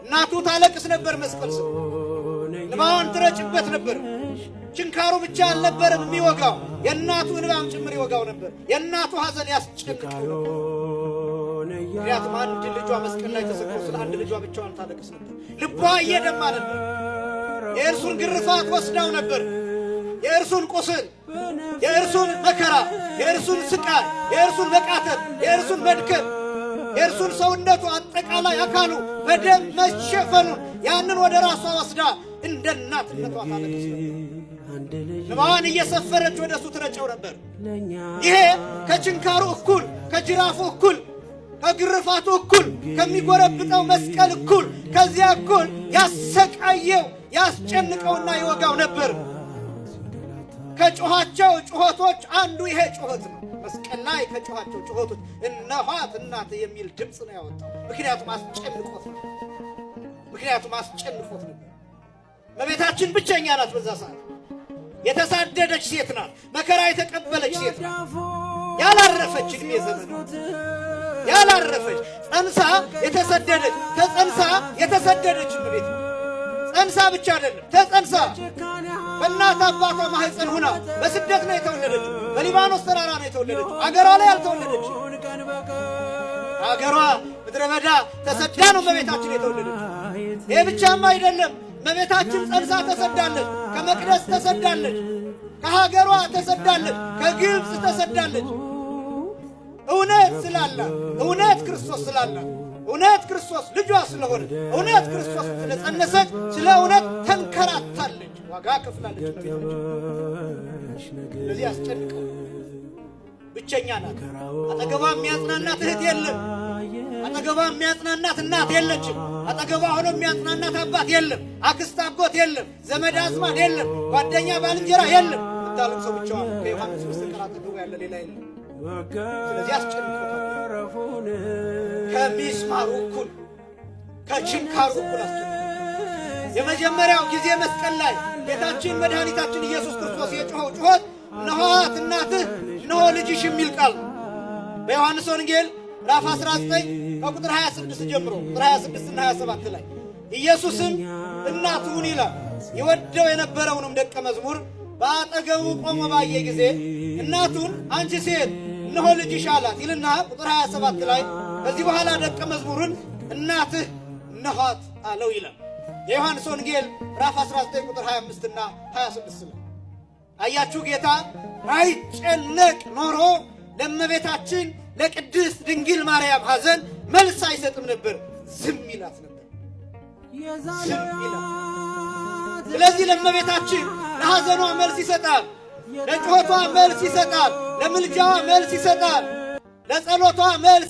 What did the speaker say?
እናቱ ታለቅስ ነበር መስቀል ስር እንባዋን ትረጭበት ነበር። ችንካሩ ብቻ አልነበረም የሚወጋው የእናቱ እንባም ጭምር ይወጋው ነበር። የእናቱ ሐዘን ያስጨንቀው ነበር። ምክንያቱም አንድ ልጇ መስቀል ላይ ተሰቅሎ ስለ አንድ ልጇ ብቻዋን ታለቅስ ነበር። ልቧ እየደማ ነበር። የእርሱን ግርፋት ወስዳው ነበር። የእርሱን ቁስል፣ የእርሱን መከራ፣ የእርሱን ስቃይ፣ የእርሱን መቃተት፣ የእርሱን መድከም፣ የእርሱን ሰውነቱ አጠቃላይ አካሉ በደም መሸፈኑን ያንን ወደ ራሷ ወስዳ እንደ እናትነቷ ታለቅስ ነበር። እንባዋን እየሰፈረች ወደ እሱ ትረጨው ነበር። ይሄ ከችንካሩ እኩል፣ ከጅራፉ እኩል፣ ከግርፋቱ እኩል፣ ከሚጎረብጠው መስቀል እኩል፣ ከዚያ እኩል ያሰቃየው ያስጨንቀውና ይወጋው ነበር። ከጮኻቸው ጩኸቶች አንዱ ይሄ ጩኸት ነው። መስቀል ላይ ከጮኻቸው ጩኸቶች እነኋት እናት የሚል ድምፅ ነው ያወጣው። ምክንያቱም አስጨንቆት ነው። እመቤታችን ብቸኛ ናት። በዛ ሰዓት የተሳደደች ሴት ናት። መከራ የተቀበለች ሴት ናት። ያላረፈች ዕድሜ ዘመን ያላረፈች ጸንሳ የተሰደደች ተጸንሳ የተሰደደች እመቤት ጸንሳ ብቻ አይደለም ተጸንሳ በእናት አባቷ ማህፀን ሁና በስደት ነው የተወለደችው። በሊባኖስ ተራራ ነው የተወለደችው። አገሯ ላይ አልተወለደችም። አገሯ ምድረ በዳ ተሰዳ ነው እመቤታችን የተወለደችው። ይህ ብቻም አይደለም። እመቤታችን ጸንሳ ተሰዳለች። ከመቅደስ ተሰዳለች። ከሀገሯ ተሰዳለች። ከግብፅ ተሰዳለች። እውነት ስላላት እውነት ክርስቶስ ስላላት እውነት ክርስቶስ ልጇ ስለሆነ እውነት ክርስቶስ ስለጸነሰች ስለ እውነት ተንከራታለች፣ ዋጋ ከፍላለች። ስለዚህ አስጨንቀው ብቸኛ ናት። አጠገቧ የሚያጽናናት እህት የለም። አጠገቧ የሚያጽናናት እናት የለችም። አጠገቧ ሆኖ የሚያጽናናት አባት የለም። አክስት አጎት የለም። ዘመድ አዝማድ የለም። ጓደኛ ባልንጀራ የለም። የምታለቅሰው ሰው ብቻዋን ከዮሐንስ በስተቀር አጠገቧ ያለ ሌላ የለም። ስለዚህ አስጨንቆታል። ከሚስማሩ እኩል ከችንካሩ እኩል አስጨንቆታል። የመጀመሪያው ጊዜ መስቀል ላይ ጌታችን መድኃኒታችን ኢየሱስ ክርስቶስ የጮኸው ጩኸት እነኋት እናትህ እነሆ ልጅሽ የሚል ቃል በዮሐንስ ወንጌል ምዕራፍ 19 ከቁጥር 26 ጀምሮ ቁጥር 26 እና 27 ላይ ኢየሱስም እናቱን ይላል ይወደው የነበረውንም ደቀ መዝሙር በአጠገቡ ቆሞ ባየ ጊዜ እናቱን አንቺ ሴት እነሆ ልጅሽ አላት ይልና ቁጥር 27 ላይ ከዚህ በኋላ ደቀ መዝሙሩን እናትህ እነኋት አለው ይላል። የዮሐንስ ወንጌል ምዕራፍ 19 ቁጥር 25 እና 26 ላይ አያችሁ፣ ጌታ አይጨነቅ ኖሮ ለእመቤታችን ለቅድስት ድንግል ማርያም ሐዘን መልስ አይሰጥም ነበር፣ ዝም ይላት ነበር። ዝም ይላት። ስለዚህ ለእመቤታችን ለሐዘኗ መልስ ይሰጣል፣ ለጩኸቷ መልስ ይሰጣል፣ ለምልጃዋ መልስ ይሰጣል፣ ለጸሎቷ መልስ